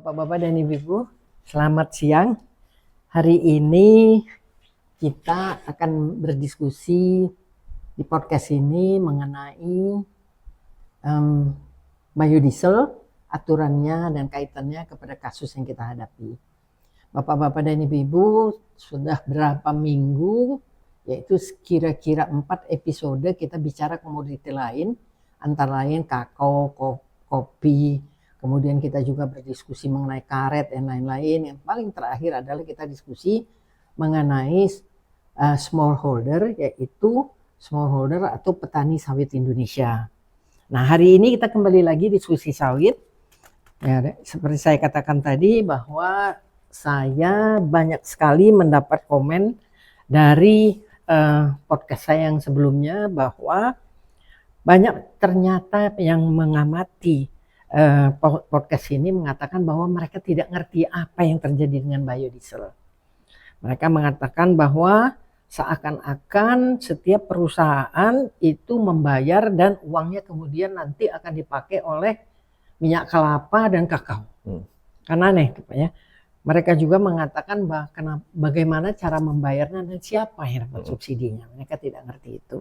Bapak-bapak dan ibu-ibu, selamat siang. Hari ini kita akan berdiskusi di podcast ini mengenai biodiesel, aturannya dan kaitannya kepada kasus yang kita hadapi. Bapak-bapak dan ibu-ibu, sudah berapa minggu, yaitu kira-kira 4 episode kita bicara komoditi lain, antara lain kakao, kopi. Kemudian kita juga berdiskusi mengenai karet dan lain-lain. Yang paling terakhir adalah kita diskusi mengenai smallholder, yaitu smallholder atau petani sawit Indonesia. Nah, hari ini kita kembali lagi diskusi sawit. Ya, seperti saya katakan tadi bahwa saya banyak sekali mendapat komen dari podcast saya yang sebelumnya bahwa banyak ternyata yang mengamati podcast ini mengatakan bahwa mereka tidak ngerti apa yang terjadi dengan biodiesel. Mereka mengatakan bahwa seakan-akan setiap perusahaan itu membayar dan uangnya kemudian nanti akan dipakai oleh minyak kelapa dan kakao. Karena aneh ya. Mereka juga mengatakan bagaimana cara membayarnya dan siapa yang dapat subsidinya. Mereka tidak ngerti itu.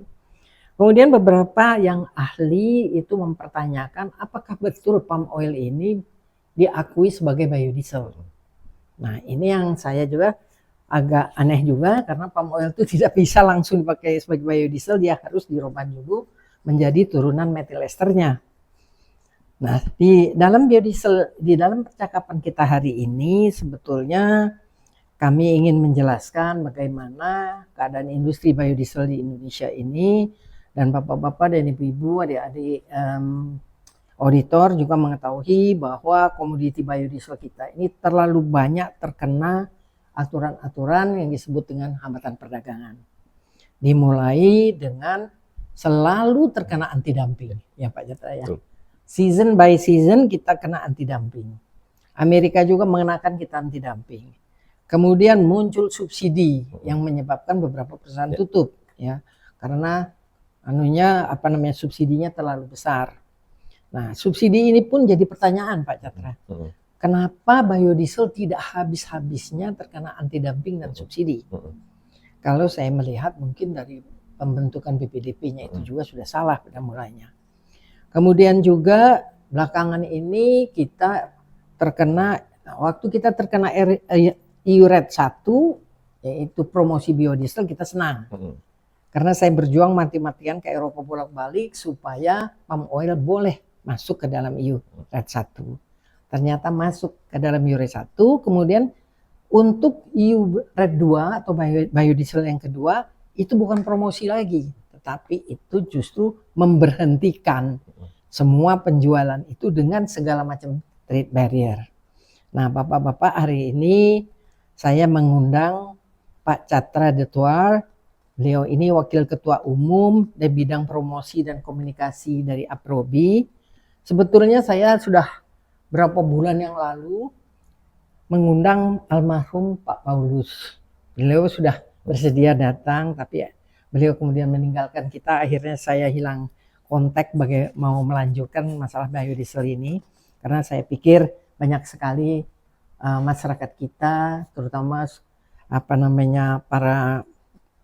Kemudian beberapa yang ahli itu mempertanyakan apakah betul palm oil ini diakui sebagai biodiesel. Nah, ini yang saya juga agak aneh juga karena palm oil itu tidak bisa langsung dipakai sebagai biodiesel, dia harus dirubah dulu menjadi turunan methyl esternya. Nah, di dalam biodiesel, di dalam percakapan kita hari ini sebetulnya kami ingin menjelaskan bagaimana keadaan industri biodiesel di Indonesia ini. Dan bapak-bapak dan ibu-ibu, adik-adik auditor juga mengetahui bahwa komoditi biodiesel kita ini terlalu banyak terkena aturan-aturan yang disebut dengan hambatan perdagangan. Dimulai dengan selalu terkena anti dumping, ya Pak Jatra ya. Season by season kita kena anti dumping. Amerika juga mengenakan kita anti dumping. Kemudian muncul subsidi yang menyebabkan beberapa perusahaan tutup, ya, karena subsidinya terlalu besar. Nah, subsidi ini pun jadi pertanyaan Pak Catra. Kenapa biodiesel tidak habis-habisnya terkena anti dumping dan subsidi? Kalau saya melihat mungkin dari pembentukan BPDP-nya itu juga sudah salah pada mulanya. Kemudian juga belakangan ini kita terkena, waktu kita terkena EU Red 1, yaitu promosi biodiesel, kita senang. Karena saya berjuang mati-matian ke Eropa bolak-balik supaya palm oil boleh masuk ke dalam EU Red 1. Ternyata masuk ke dalam EU Red 1. Kemudian untuk EU Red 2 atau biodiesel yang kedua, itu bukan promosi lagi. Tetapi itu justru memberhentikan semua penjualan itu dengan segala macam trade barrier. Nah, bapak-bapak, hari ini saya mengundang Pak Catra Detuar. Beliau ini Wakil Ketua Umum dari bidang promosi dan komunikasi dari Aprobi. Sebetulnya saya sudah berapa bulan yang lalu mengundang almarhum Pak Paulus. Beliau sudah bersedia datang, tapi beliau kemudian meninggalkan kita. Akhirnya saya hilang kontak mau melanjutkan masalah biodiesel ini. Karena saya pikir banyak sekali masyarakat kita, terutama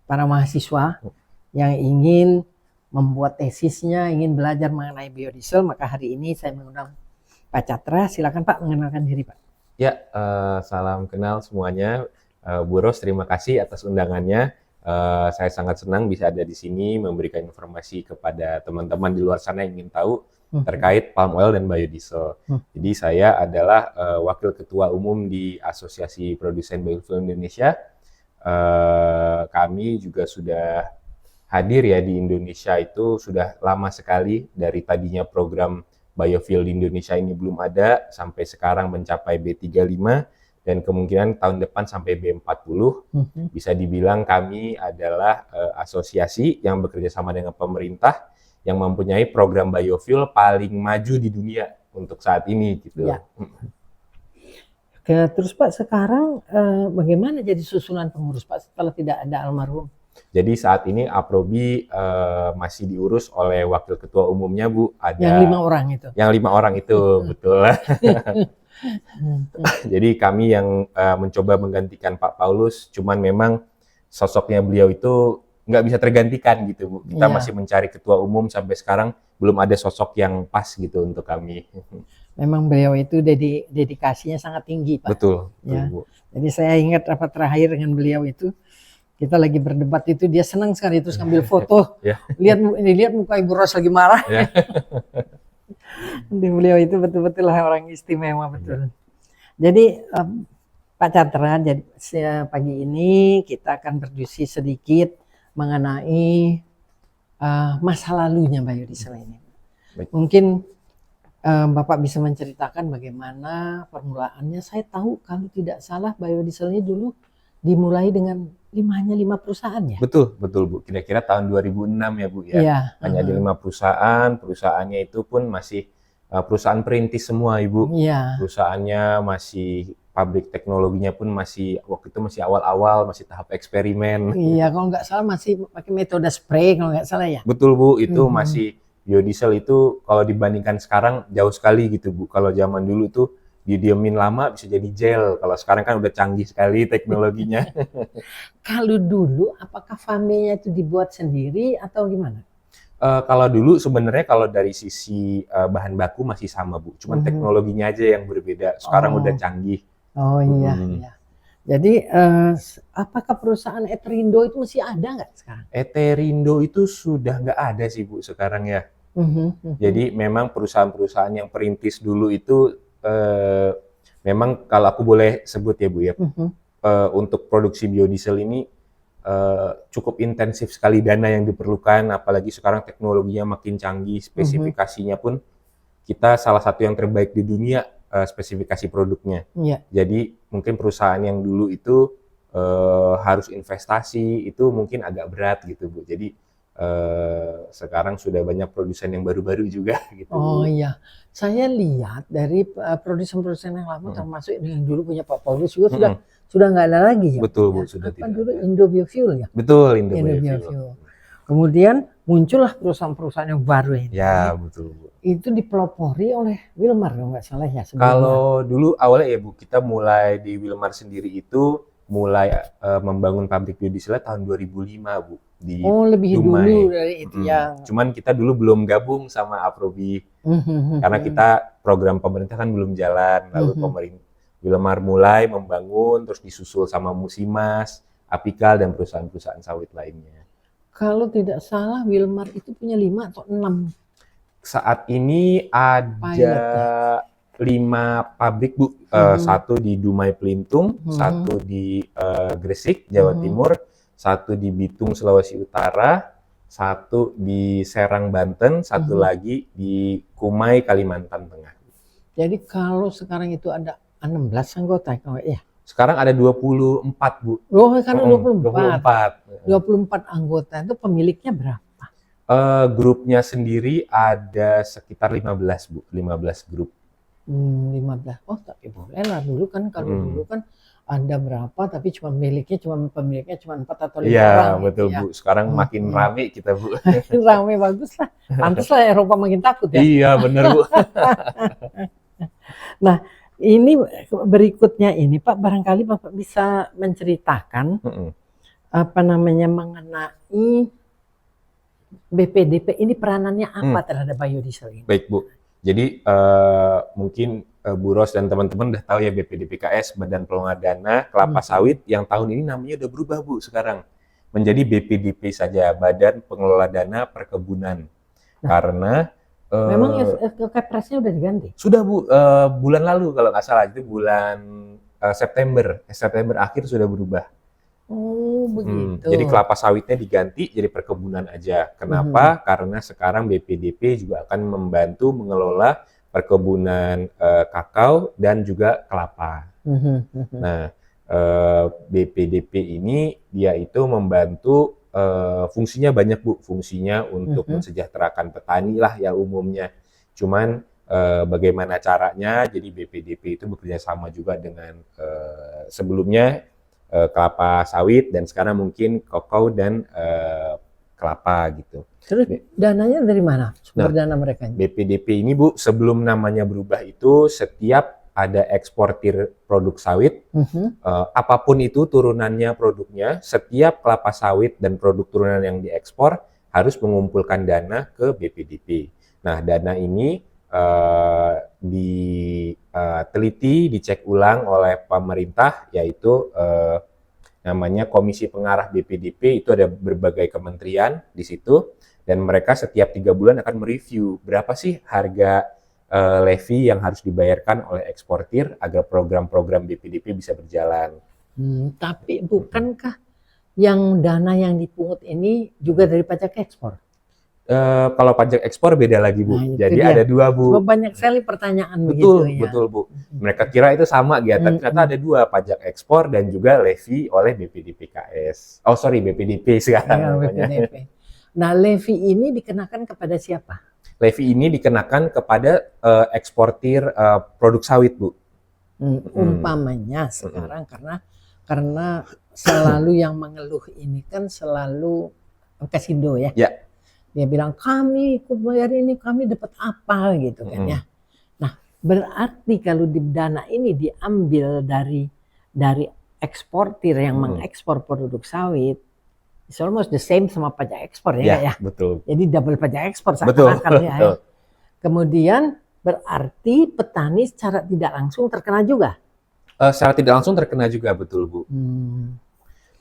para mahasiswa yang ingin membuat tesisnya, ingin belajar mengenai biodiesel, maka hari ini saya mengundang Pak Catra. Silakan Pak, mengenalkan diri Pak. Ya, salam kenal semuanya. Bu Ros, terima kasih atas undangannya. Saya sangat senang bisa ada di sini memberikan informasi kepada teman-teman di luar sana yang ingin tahu terkait palm oil dan biodiesel. Jadi saya adalah Wakil Ketua Umum di Asosiasi Produsen Biofuel Indonesia. Kami juga sudah hadir ya di Indonesia itu sudah lama sekali, dari tadinya program biofuel di Indonesia ini belum ada sampai sekarang mencapai B35 dan kemungkinan tahun depan sampai B40. Bisa dibilang kami adalah asosiasi yang bekerja sama dengan pemerintah yang mempunyai program biofuel paling maju di dunia untuk saat ini gitu. Ya. Terus Pak, sekarang bagaimana jadi susunan pengurus Pak setelah tidak ada almarhum? Jadi saat ini Aprobi masih diurus oleh wakil ketua umumnya Bu. Yang 5 orang itu. Yang 5 orang itu, betul. Jadi kami yang mencoba menggantikan Pak Paulus, cuman memang sosoknya beliau itu nggak bisa tergantikan gitu Bu. Kita Iya. masih mencari ketua umum sampai sekarang belum ada sosok yang pas gitu untuk kami. Memang beliau itu dedikasinya sangat tinggi, Pak. Betul, Ya. Bu. Jadi saya ingat rapat terakhir dengan beliau itu, kita lagi berdebat itu, dia senang sekali terus ngambil foto. Ya. Lihat muka Ibu Ros lagi marah. Ya. Di beliau itu betul-betul orang istimewa, betul. Jadi Pak Chandra, jadi pagi ini kita akan berdiskusi sedikit mengenai masa lalunya biodiesel ini. Baik. Mungkin Bapak bisa menceritakan bagaimana permulaannya. Saya tahu kalau tidak salah biodiesel ini dulu dimulai dengan hanya 5 perusahaan ya? Betul Bu. Kira-kira tahun 2006 ya Bu ya. Iya. Hanya ada 5 perusahaan, perusahaannya itu pun masih perusahaan perintis semua Ibu. Iya. Perusahaannya masih, pabrik teknologinya pun masih, waktu itu masih awal-awal, masih tahap eksperimen. Iya, kalau nggak salah masih pakai metode spray kalau nggak salah ya. Betul Bu, itu masih biodiesel itu kalau dibandingkan sekarang jauh sekali gitu Bu. Kalau zaman dulu tuh didiemin lama bisa jadi gel. Kalau sekarang kan udah canggih sekali teknologinya. Kalau dulu apakah famenya itu dibuat sendiri atau gimana? Kalau dulu sebenarnya kalau dari sisi bahan baku masih sama Bu, cuman teknologinya aja yang berbeda. Sekarang udah canggih. Oh iya, iya. Jadi apakah perusahaan Eterindo itu masih ada nggak sekarang? Eterindo itu sudah nggak ada sih Bu sekarang ya. Jadi memang perusahaan-perusahaan yang perintis dulu itu memang kalau aku boleh sebut ya Bu ya, untuk produksi biodiesel ini cukup intensif sekali dana yang diperlukan, apalagi sekarang teknologinya makin canggih, spesifikasinya pun kita salah satu yang terbaik di dunia spesifikasi produknya. Iya. Jadi mungkin perusahaan yang dulu itu harus investasi, itu mungkin agak berat gitu Bu. Jadi sekarang sudah banyak produsen yang baru-baru juga gitu. Oh iya, saya lihat dari produsen-produsen yang lama termasuk yang dulu punya Pak Paulus juga sudah nggak ada lagi ya. Betul Bu, sudah Apa tidak dulu ada. Indo Biofuel ya? Betul, Indo Indo Biofuel. Biofuel. Kemudian muncullah perusahaan-perusahaan yang baru ini. Ya, betul Bu. Itu dipelopori oleh Wilmar kalau nggak salah ya sebelumnya. Kalau dulu awalnya ya Bu, kita mulai di Wilmar sendiri itu mulai membangun pabrik biodiesel tahun 2005 Bu. Di lebih Dumai. dulu dari itu ya. Cuman kita dulu belum gabung sama Aprobi. Karena kita program pemerintah kan belum jalan. Lalu pemerintah Wilmar mulai membangun, terus disusul sama Musimas, Apikal, dan perusahaan-perusahaan sawit lainnya. Kalau tidak salah Wilmar itu punya 5 atau 6. Saat ini ada 5 pabrik Bu, satu di Dumai Pelintung, satu di Gresik, Jawa Timur, satu di Bitung, Sulawesi Utara, satu di Serang, Banten, satu lagi di Kumai, Kalimantan Tengah. Jadi kalau sekarang itu ada 16 anggota ya? Sekarang ada 24 Bu. Oh, karena 24. 24. 24 anggota itu pemiliknya berapa? Grupnya sendiri ada sekitar 15 Bu, 15 grup. 15. Oh, tapi boleh lah dulu kan kalau dulu kan ada berapa tapi pemiliknya cuma 4 atau 5 orang. Iya, betul gitu ya. Bu. Sekarang makin rame kita Bu. Rame bagus lah. Pantes lah Eropa makin takut ya. Iya, bener Bu. Nah, ini berikutnya ini Pak, barangkali Bapak bisa menceritakan apa namanya mengenai BPDP ini peranannya apa terhadap biodiesel ini? Baik Bu. Jadi mungkin Bu Ros dan teman-teman udah tahu ya BPDPKS, Badan Pengelola Dana Kelapa Sawit, yang tahun ini namanya udah berubah Bu sekarang. Menjadi BPDP saja, Badan Pengelola Dana Perkebunan. Karena memang Kepresnya udah diganti? Sudah Bu, bulan lalu kalau nggak salah, itu bulan September akhir sudah berubah. Oh begitu. Jadi kelapa sawitnya diganti jadi perkebunan aja. Kenapa? Karena sekarang BPDP juga akan membantu mengelola perkebunan kakao dan juga kelapa. Nah, BPDP ini dia itu membantu fungsinya banyak Bu. Fungsinya untuk mensejahterakan petani lah ya umumnya. Cuman bagaimana caranya? Jadi BPDP itu bekerja sama juga dengan sebelumnya kelapa sawit, dan sekarang mungkin kakao dan kelapa gitu. Terus dananya dari mana? Sumber Nah, dana mereka? BPDP ini Bu, sebelum namanya berubah itu setiap ada eksportir produk sawit, apapun itu turunannya produknya, setiap kelapa sawit dan produk turunan yang diekspor harus mengumpulkan dana ke BPDP. Nah, dana ini diteliti, dicek ulang oleh pemerintah, yaitu namanya Komisi Pengarah BPDP. Itu ada berbagai kementerian di situ, dan mereka setiap 3 bulan akan mereview berapa sih harga levy yang harus dibayarkan oleh eksportir agar program-program BPDP bisa berjalan. Tapi bukankah yang dana yang dipungut ini juga dari pajak ekspor? Kalau pajak ekspor beda lagi Bu. Nah, itu Jadi dia. ada 2 Bu. Banyak sekali pertanyaan Betul, begitu ya. betul Bu. Mereka kira itu sama gitu, tapi ternyata ada 2, pajak ekspor dan juga levy oleh BPDPKS. Oh sorry, BPDP sekarang Ya, namanya. BPDP. Nah, levy ini dikenakan kepada siapa? Levy ini dikenakan kepada eksportir produk sawit Bu. Umpamanya sekarang karena selalu yang mengeluh ini kan selalu Kasindo ya. Ya. Dia bilang kami bayar ini kami dapat apa gitu kan ya. Nah, berarti kalau di dana ini diambil dari eksportir yang mengekspor produk sawit, it's almost the same sama pajak ekspor ya. Betul. Jadi double pajak ekspor seakan-akan ya. Kemudian berarti petani secara tidak langsung terkena juga. Secara tidak langsung terkena juga, betul Bu.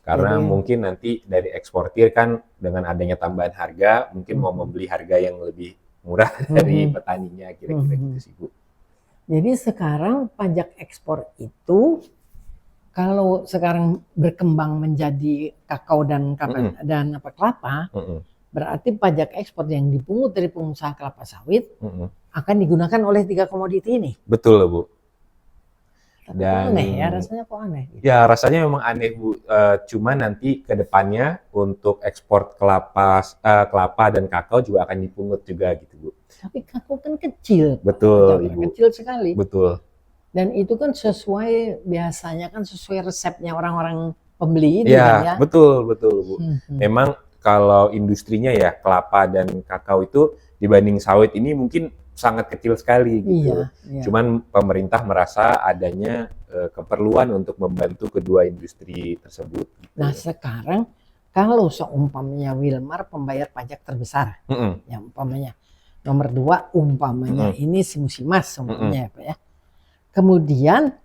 Karena mungkin nanti dari eksportir kan dengan adanya tambahan harga, mungkin mau membeli harga yang lebih murah dari petaninya, kira-kira gitu sih Bu. Jadi sekarang pajak ekspor itu kalau sekarang berkembang menjadi kakao dan kelapa, berarti pajak ekspor yang dipungut dari pengusaha kelapa sawit akan digunakan oleh 3 komoditi ini. Betul Bu. Dan aneh ya, rasanya kok aneh? Ya rasanya memang aneh Bu. Cuma nanti ke depannya untuk ekspor kelapa dan kakao juga akan dipungut juga gitu Bu. Tapi kakao kan kecil. Betul Ibu. Kecil sekali. Betul. Dan itu kan biasanya kan sesuai resepnya orang-orang pembeli itu ya, kan ya. Betul Bu. Memang kalau industrinya ya kelapa dan kakao itu dibanding sawit ini mungkin sangat kecil sekali gitu. Iya. Cuman pemerintah merasa adanya keperluan untuk membantu kedua industri tersebut. Gitu. Nah sekarang kalau seumpamanya Wilmar pembayar pajak terbesar, ya umpamanya nomor 2 umpamanya ini si Musimas umpamanya Pak ya. Kemudian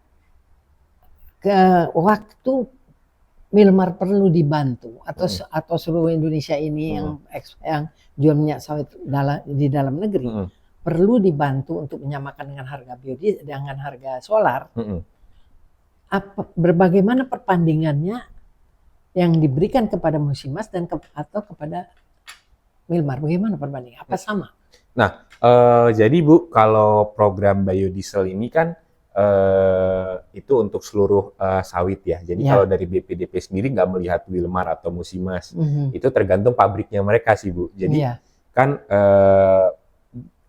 ke waktu Wilmar perlu dibantu atau seluruh Indonesia ini yang jual minyak sawit di dalam negeri perlu dibantu untuk menyamakan dengan harga biodiesel dengan harga solar. Bagaimana perbandingannya yang diberikan kepada Musimas dan atau kepada Wilmar? Bagaimana perbandingan? Apa sama? Nah, jadi Bu, kalau program biodiesel ini kan itu untuk seluruh sawit ya. Jadi kalau dari BPDP sendiri nggak melihat Wilmar atau Musimas, itu tergantung pabriknya mereka sih Bu. Jadi kan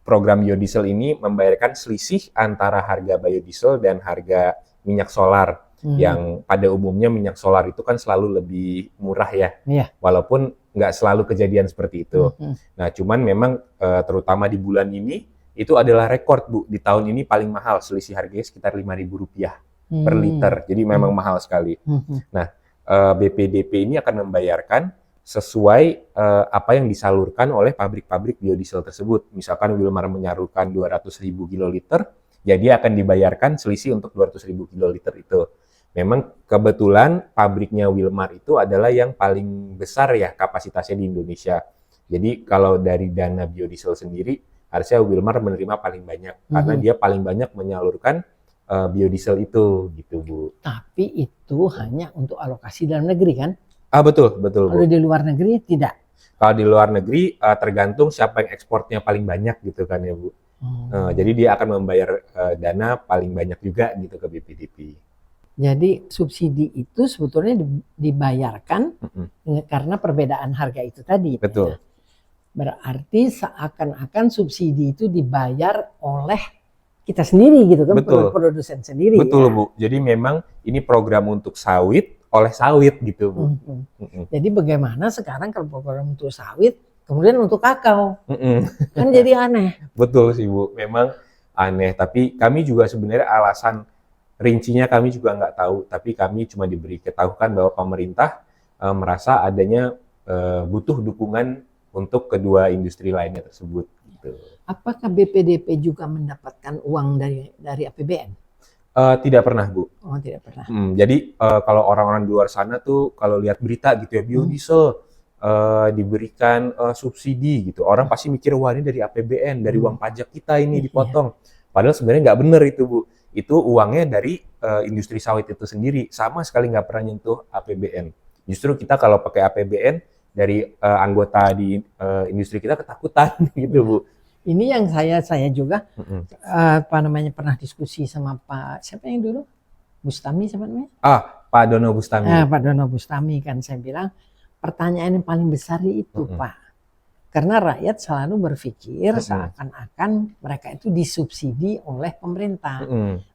program biodiesel ini membayarkan selisih antara harga biodiesel dan harga minyak solar. Yang pada umumnya minyak solar itu kan selalu lebih murah ya. Walaupun nggak selalu kejadian seperti itu. Nah, cuman memang terutama di bulan ini itu adalah rekor Bu, di tahun ini paling mahal, selisih harganya sekitar Rp5.000 per liter, jadi memang mahal sekali. Nah, BPDP ini akan membayarkan sesuai apa yang disalurkan oleh pabrik-pabrik biodiesel tersebut. Misalkan Wilmar menyalurkan 200.000 kiloliter, ya dia akan dibayarkan selisih untuk 200.000 kiloliter itu. Memang kebetulan pabriknya Wilmar itu adalah yang paling besar ya kapasitasnya di Indonesia. Jadi kalau dari dana biodiesel sendiri, harusnya Wilmar menerima paling banyak karena dia paling banyak menyalurkan biodiesel itu gitu Bu. Tapi itu hanya untuk alokasi dalam negeri kan? Betul Bu. Kalau di luar negeri tidak. Kalau di luar negeri tergantung siapa yang ekspornya paling banyak gitu kan ya Bu. Jadi dia akan membayar dana paling banyak juga gitu ke BPDP. Jadi subsidi itu sebetulnya dibayarkan karena perbedaan harga itu tadi. Betul. Ya. Berarti seakan-akan subsidi itu dibayar oleh kita sendiri gitu kan, Betul. produsen sendiri. Betul ya. Bu. Jadi memang ini program untuk sawit oleh sawit gitu, Bu. Mhm. Jadi bagaimana sekarang kalau program untuk sawit, kemudian untuk kakao, Mm-mm. kan jadi aneh. Betul sih, Bu. Memang aneh, tapi kami juga sebenarnya alasan rincinya kami juga nggak tahu, tapi kami cuma diberi ketahuan bahwa pemerintah merasa adanya butuh dukungan untuk kedua industri lainnya tersebut. Gitu. Apakah BPDP juga mendapatkan uang dari APBN? Tidak pernah, Bu. Oh, tidak pernah. Jadi kalau orang-orang di luar sana tuh kalau lihat berita gitu ya, biodiesel diberikan subsidi gitu, orang pasti mikir wah ini dari APBN, dari uang pajak kita ini dipotong. Padahal sebenarnya nggak benar itu, Bu. Itu uangnya dari industri sawit itu sendiri, sama sekali nggak pernah nyentuh APBN. Justru kita kalau pakai APBN dari anggota di industri kita ketakutan gitu, Bu. Ini yang saya juga pernah diskusi sama Pak siapa yang dulu Bustami siapa namanya? Pak Dono Bustami. Pak Dono Bustami kan saya bilang pertanyaan yang paling besar itu Pak, karena rakyat selalu berpikir seakan-akan mereka itu disubsidi oleh pemerintah,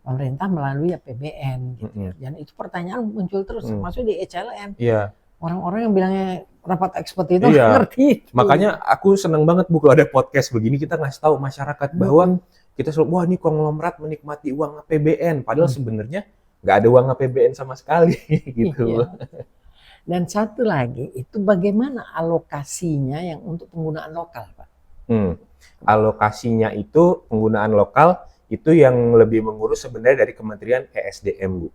pemerintah melalui APBN gitu. Dan itu pertanyaan muncul terus, masuk di ECLN. Iya. Orang-orang yang bilangnya rapat ekspor itu nggak ngerti. Makanya aku seneng banget, Bu, kalau ada podcast begini kita ngasih tahu masyarakat bahwa kita selalu wah ini konglomerat menikmati uang APBN, padahal sebenarnya nggak ada uang APBN sama sekali gitu. Dan satu lagi itu bagaimana alokasinya yang untuk penggunaan lokal, Pak? Alokasinya itu penggunaan lokal itu yang lebih mengurus sebenarnya dari Kementerian ESDM, Bu.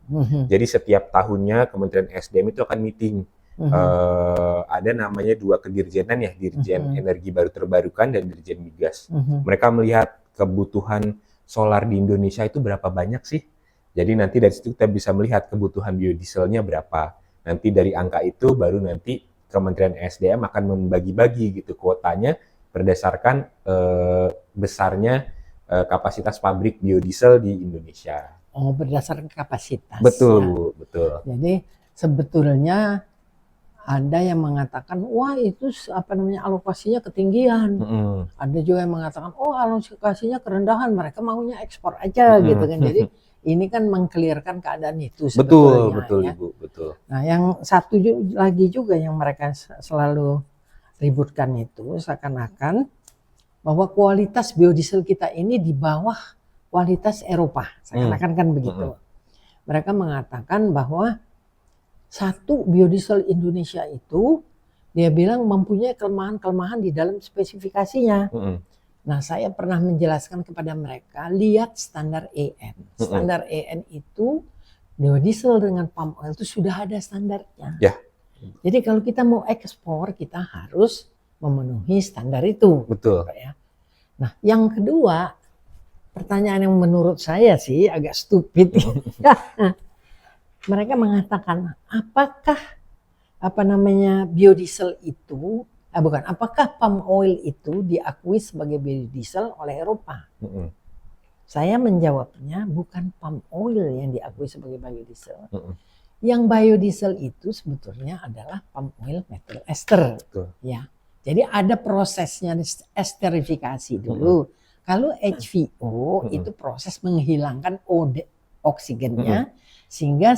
Jadi setiap tahunnya Kementerian ESDM itu akan meeting. Ada namanya 2 kedirjenan ya, Dirjen Energi Baru Terbarukan dan Dirjen Migas. Mereka melihat kebutuhan solar di Indonesia itu berapa banyak sih. Jadi nanti dari situ kita bisa melihat kebutuhan biodieselnya berapa. Nanti dari angka itu baru nanti Kementerian ESDM akan membagi-bagi gitu kuotanya berdasarkan besarnya kapasitas pabrik biodiesel di Indonesia. Oh, berdasarkan kapasitas. Betul, ya. Bu, betul. Jadi sebetulnya ada yang mengatakan, wah itu alokasinya ketinggian. Ada juga yang mengatakan, oh alokasinya kerendahan, mereka maunya ekspor aja gitu kan. Jadi ini kan mengkelirkan keadaan itu sebetulnya. Betul, ya. Ibu, betul. Nah, yang satu lagi juga yang mereka selalu ributkan itu seakan-akan bahwa kualitas biodiesel kita ini di bawah kualitas Eropa. Seakan-akan kan begitu. Mereka mengatakan bahwa satu biodiesel Indonesia itu dia bilang mempunyai kelemahan-kelemahan di dalam spesifikasinya. Nah, saya pernah menjelaskan kepada mereka, lihat standar EN. Standar EN itu biodiesel dengan palm oil itu sudah ada standarnya. Ya. Jadi kalau kita mau ekspor, kita harus memenuhi standar itu. Betul. Ya. Nah, yang kedua, pertanyaan yang menurut saya sih agak stupid. Mereka mengatakan, apakah biodiesel itu, apakah palm oil itu diakui sebagai biodiesel oleh Eropa? Saya menjawabnya bukan palm oil yang diakui sebagai biodiesel. Yang biodiesel itu sebetulnya adalah palm oil methyl ester. Ya. Jadi ada prosesnya esterifikasi dulu. Kalau HVO itu proses menghilangkan oksigennya sehingga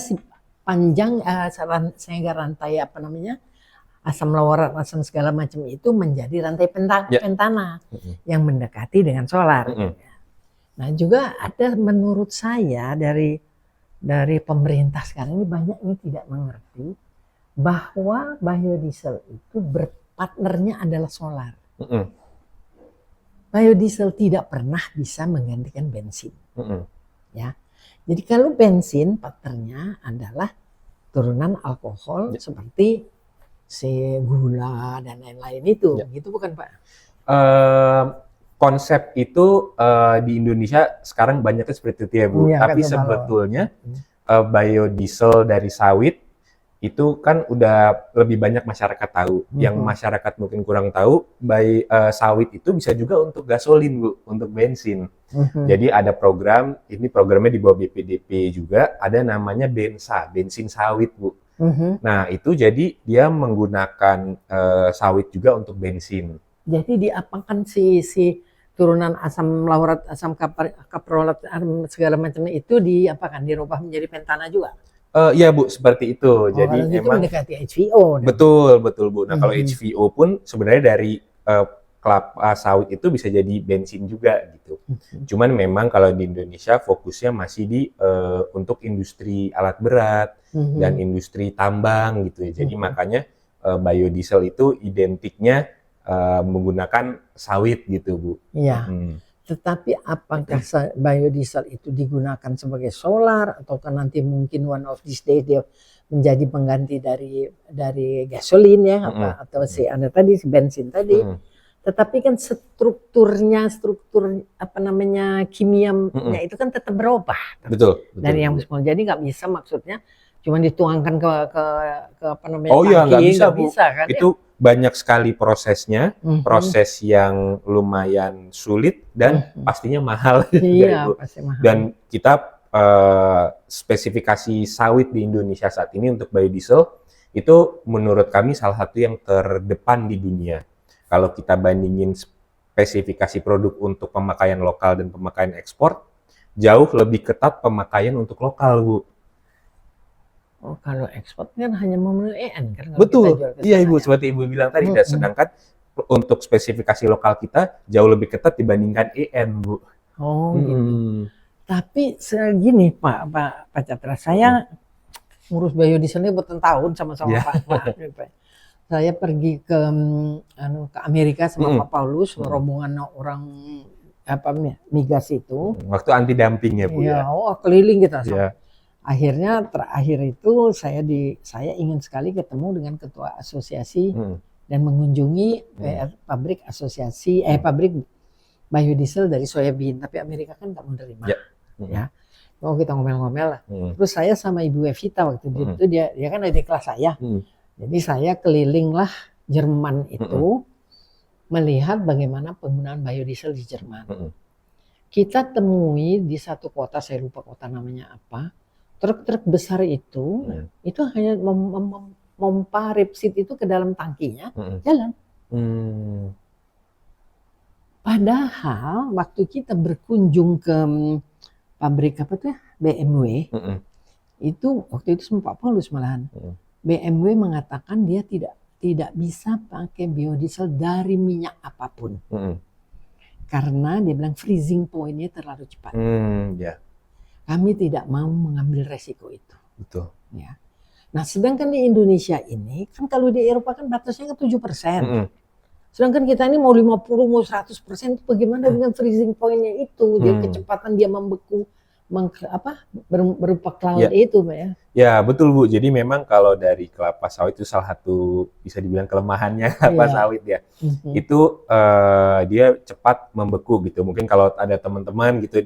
sehingga rantai asam laurat, asam segala macam itu menjadi rantai pentana yang mendekati dengan solar. Nah, juga ada menurut saya dari pemerintah sekarang ini banyak ini tidak mengerti bahwa biodiesel itu partnernya adalah solar. Biodiesel tidak pernah bisa menggantikan bensin. Ya. Jadi kalau bensin partnernya adalah turunan alkohol seperti gula dan lain-lain itu, gitu bukan Pak? Konsep itu di Indonesia sekarang banyaknya seperti itu ya, Bu. Tapi sebetulnya biodiesel dari sawit itu kan udah lebih banyak masyarakat tahu. Yang masyarakat mungkin kurang tahu, sawit itu bisa juga untuk gasolin, Bu, untuk bensin. Jadi ada program, ini programnya di bawah BPDP juga, ada namanya bensin sawit, Bu. Nah, itu jadi dia menggunakan sawit juga untuk bensin. Jadi diapakan si turunan asam laurat, asam kaprolat segala macamnya itu diapakan, dirubah menjadi pentana juga? Iya Bu, seperti itu. Jadi Kalau gitu memang mendekati HVO dong. betul Bu. Nah, kalau Mhm. HVO pun sebenarnya dari kelapa sawit itu bisa jadi bensin juga gitu. Mhm. Cuman memang kalau di Indonesia fokusnya masih di untuk industri alat berat dan Mhm. industri tambang gitu ya. Jadi Mhm. makanya biodiesel itu identiknya menggunakan sawit gitu Bu. Iya. Mm-mm. Tetapi apakah biodiesel itu digunakan sebagai solar ataukah nanti mungkin one of these days dia menjadi pengganti dari gasolin ya Mm-mm. atau si Anda tadi si bensin tadi. Mm-mm. Tetapi kan struktur apa namanya kimianya Mm-mm. itu kan tetap berubah Betul dari yang Bu. semula. Jadi nggak bisa maksudnya cuma dituangkan ke apa namanya Oh iya, nggak tangki bisa nggak Bu. bisa kan ya. Itu banyak sekali prosesnya, Mhm. proses yang lumayan sulit dan Mhm. pastinya mahal juga Iya Ibu. pasti mahal. Dan kita spesifikasi sawit di Indonesia saat ini untuk biodiesel itu menurut kami salah satu yang terdepan di dunia. Kalau kita bandingin spesifikasi produk untuk pemakaian lokal dan pemakaian ekspor, jauh lebih ketat pemakaian untuk lokal Bu. Oh, kalau ekspor kan hanya memenuhi EN kan kalau kita Betul, jual ke iya sana Ibu, ya. seperti Ibu bilang tadi. Mm-mm. Sedangkan untuk spesifikasi lokal kita jauh lebih ketat dibandingkan EN, Bu. Oh gitu. Mm-mm. Tapi segini Pak Catra, saya ngurus biodiesel ini bertahun sama Ya. Pak. Saya pergi ke ke Amerika sama Mm-mm. Pak Paulus, Mm-mm. rombongan orang apa migas itu. Waktu anti dumping ya Bu ya. Ya, keliling kita. Ya. Akhirnya terakhir itu saya ingin sekali ketemu dengan ketua asosiasi Mm. dan mengunjungi pabrik pabrik biodiesel dari soybean, tapi Amerika kan nggak menerima. Ya. Ya. Oh, kita ngomel-ngomel lah. Mm. Terus saya sama Ibu Evita waktu itu dia kan ada di kelas saya. Mm. Jadi saya kelilinglah Jerman itu melihat bagaimana penggunaan biodiesel di Jerman. Kita temui di satu kota, saya lupa kota namanya apa. Truk-truk besar itu hanya memompa rapeseed itu ke dalam tangkinya, jalan. Padahal waktu kita berkunjung ke pabrik apa tuh BMW, itu waktu itu sama Pak Paulus malahan. BMW mengatakan dia tidak bisa pakai biodiesel dari minyak apapun. Karena dia bilang freezing point-nya terlalu cepat. Ya. Kami tidak mau mengambil resiko itu. Betul. Ya. Nah, sedangkan di Indonesia ini, kan kalau di Eropa kan batasnya ke 7%. Sedangkan kita ini mau 50, mau 100%, bagaimana dengan freezing point-nya itu? Dia kecepatan dia membeku, berupa cloud itu, Pak ya. Ya, betul Bu. Jadi memang kalau dari kelapa sawit itu salah satu bisa dibilang kelemahannya kelapa sawit ya. Itu dia cepat membeku gitu. Mungkin kalau ada teman-teman gitu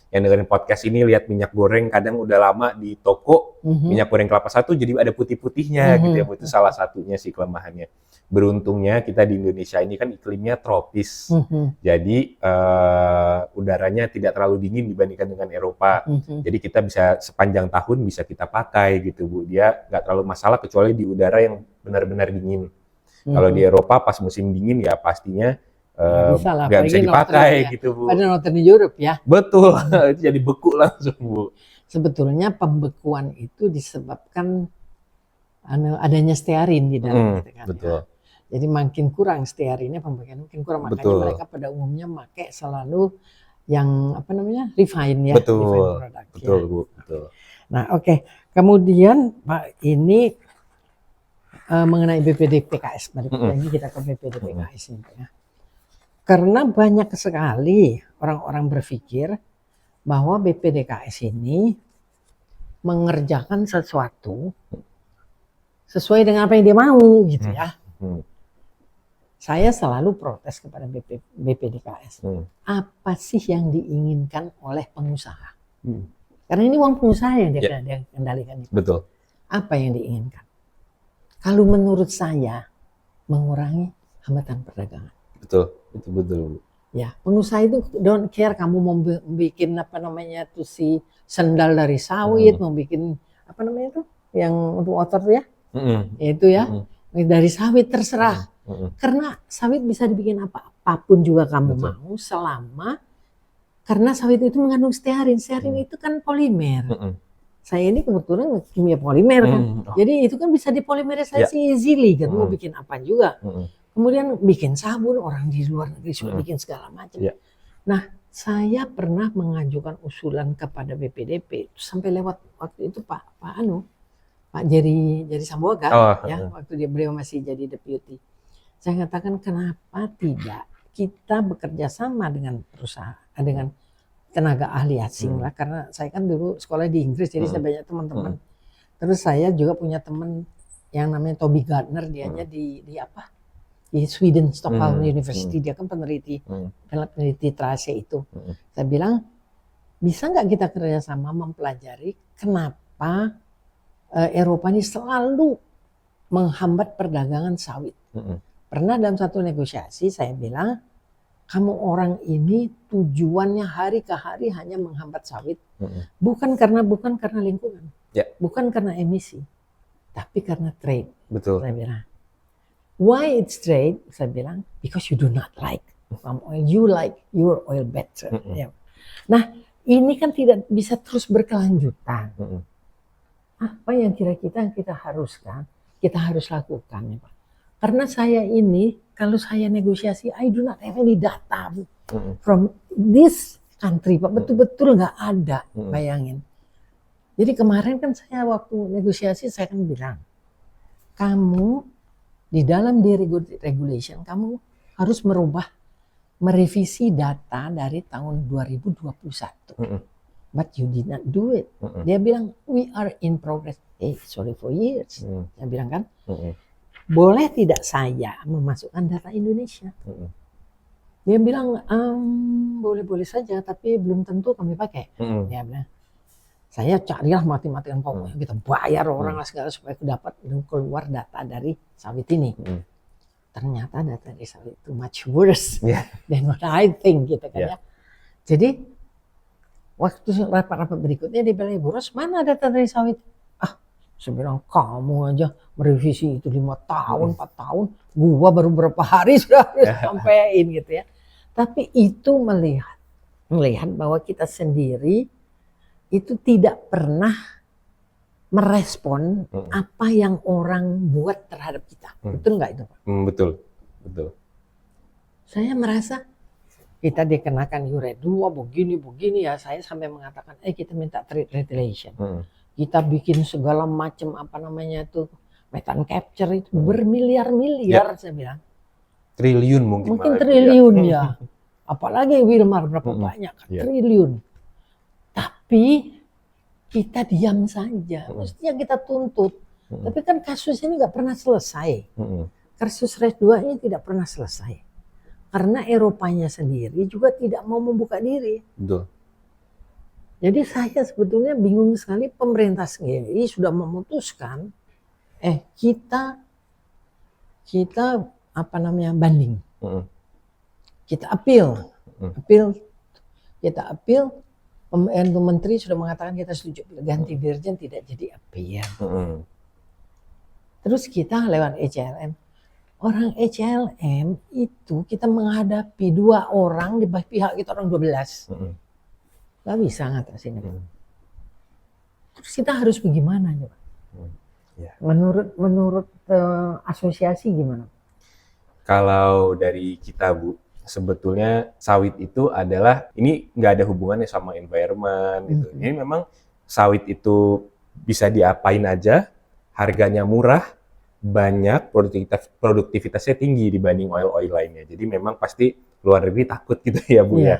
yang dengerin podcast ini lihat minyak goreng kadang udah lama di toko, minyak goreng kelapa sawit jadi ada putih-putihnya gitu ya. Itu salah satunya sih kelemahannya. Beruntungnya kita di Indonesia ini kan iklimnya tropis. Jadi udaranya tidak terlalu dingin dibandingkan dengan Eropa. Jadi kita bisa sepanjang tahun bisa kita pakai gitu Bu. Dia nggak terlalu masalah kecuali di udara yang benar-benar dingin. Kalau di Eropa pas musim dingin ya pastinya nggak bisa dipakai gitu Bu. Pada Northern Europe ya. Betul, itu jadi beku langsung Bu. Sebetulnya pembekuan itu disebabkan adanya stearin di dalam gitu kan. Betul. Ya. Jadi makin kurang stearinnya, pembekuan makin kurang, makanya mereka pada umumnya pakai selalu yang apa namanya refine ya. Betul. Refine product, betul ya. Bu. Betul. Nah oke. Kemudian Pak ini mengenai BPD-PKS, lagi kita ke BPD-PKS ini Pak ya. Karena banyak sekali orang-orang berpikir bahwa BPDKS ini mengerjakan sesuatu sesuai dengan apa yang dia mau gitu ya. Saya selalu protes kepada BPDKS. Apa sih yang diinginkan oleh pengusaha? Karena ini uang pengusaha yang dia kendalikan. Betul. Apa yang diinginkan? Kalau menurut saya mengurangi hambatan perdagangan. Betul, itu betul. Ya, pengusaha itu don't care kamu mau bikin apa namanya tuh si sendal dari sawit, mau bikin apa namanya tuh yang untuk water ya, itu ya dari sawit terserah. Karena sawit bisa dibikin apapun juga kamu mau selama karena sawit itu mengandung stearin. Stearin itu kan polimer. saya ini kebetulan kimia polimer kan. Oh. Jadi itu kan bisa dipolimerisasi easily kan, mau bikin apa juga. Kemudian bikin sabun, orang di luar negeri sudah bikin segala macam. Ya. Nah, saya pernah mengajukan usulan kepada BPDP sampai lewat waktu itu Pak Jerry Sambuaga, ya, waktu beliau masih jadi deputy. Saya katakan kenapa tidak kita bekerja sama dengan perusahaan, dengan tenaga ahli asing lah, karena saya kan dulu sekolah di Inggris, jadi saya banyak teman-teman. Terus saya juga punya teman yang namanya Toby Gardner, dianya di Sweden Stockholm University, dia kan peneliti terase itu. Saya bilang bisa nggak kita kerjasama mempelajari kenapa Eropa ini selalu menghambat perdagangan sawit. Pernah dalam satu negosiasi saya bilang, kamu orang ini tujuannya hari ke hari hanya menghambat sawit, bukan karena lingkungan, bukan karena emisi, tapi karena trade. Betul. Saya bilang, why it's trade? Saya bilang, because you do not like palm oil, you like your oil better. Nah, ini kan tidak bisa terus berkelanjutan. Apa yang kira-kira kita haruskan, kita harus lakukan, ya Pak. Karena saya ini, kalau saya negosiasi, I do not have any data from this country, Pak. Betul-betul nggak ada, bayangin. Jadi kemarin kan saya waktu negosiasi, saya kan bilang, kamu di dalam deregulation, kamu harus merevisi data dari tahun 2021. But you did not do it. Dia bilang, we are in progress. Sorry for years. Saya bilang kan, boleh tidak saya memasukkan data Indonesia? Dia bilang, boleh-boleh saja, tapi belum tentu kami pakai. Dia bilang, saya carilah mati-matian pokoknya, kita bayar orang segala supaya dapat keluar data dari sawit ini. Ternyata data dari sawit itu much worse than what I think, gitu kan ya. Jadi waktu rapat-rapat berikutnya dia bilang, Bu Ros, mana data dari sawit? Saya bilang, kamu aja merevisi itu 5 tahun, 4 tahun, gua baru berapa hari sudah sampaikan gitu ya. Tapi itu melihat bahwa kita sendiri itu tidak pernah merespon apa yang orang buat terhadap kita. Betul nggak itu Pak? Betul. Saya merasa kita dikenakan Euro 2 begini ya, saya sampai mengatakan, kita minta trade retaliation. Kita bikin segala macam methane capture itu bermiliar-miliar, saya bilang. Triliun mungkin triliun ya. Apalagi Wilmar berapa banyak kan, triliun. Tapi kita diam saja. Mestinya kita tuntut. Tapi kan kasus ini nggak pernah selesai. Kasus RED 2 ini tidak pernah selesai. Karena Eropanya sendiri juga tidak mau membuka diri. Betul. Jadi saya sebetulnya bingung sekali, pemerintah sendiri sudah memutuskan kita banding. Kita appeal. Menteri sudah mengatakan kita setuju ganti dirjen, tidak jadi appeal. Terus kita lewat ECLM. Orang ECLM itu kita menghadapi 2 orang, di pihak kita orang 12. Gak bisa ngatasin itu. Terus kita harus bagaimana ya Pak? Menurut asosiasi gimana? Kalau dari kita Bu, sebetulnya sawit itu adalah, ini nggak ada hubungannya sama environment gitu. Ini memang sawit itu bisa diapain aja, harganya murah, banyak, produktivitasnya tinggi dibanding oil lainnya. Jadi memang pasti luar negeri takut gitu ya Bu ya.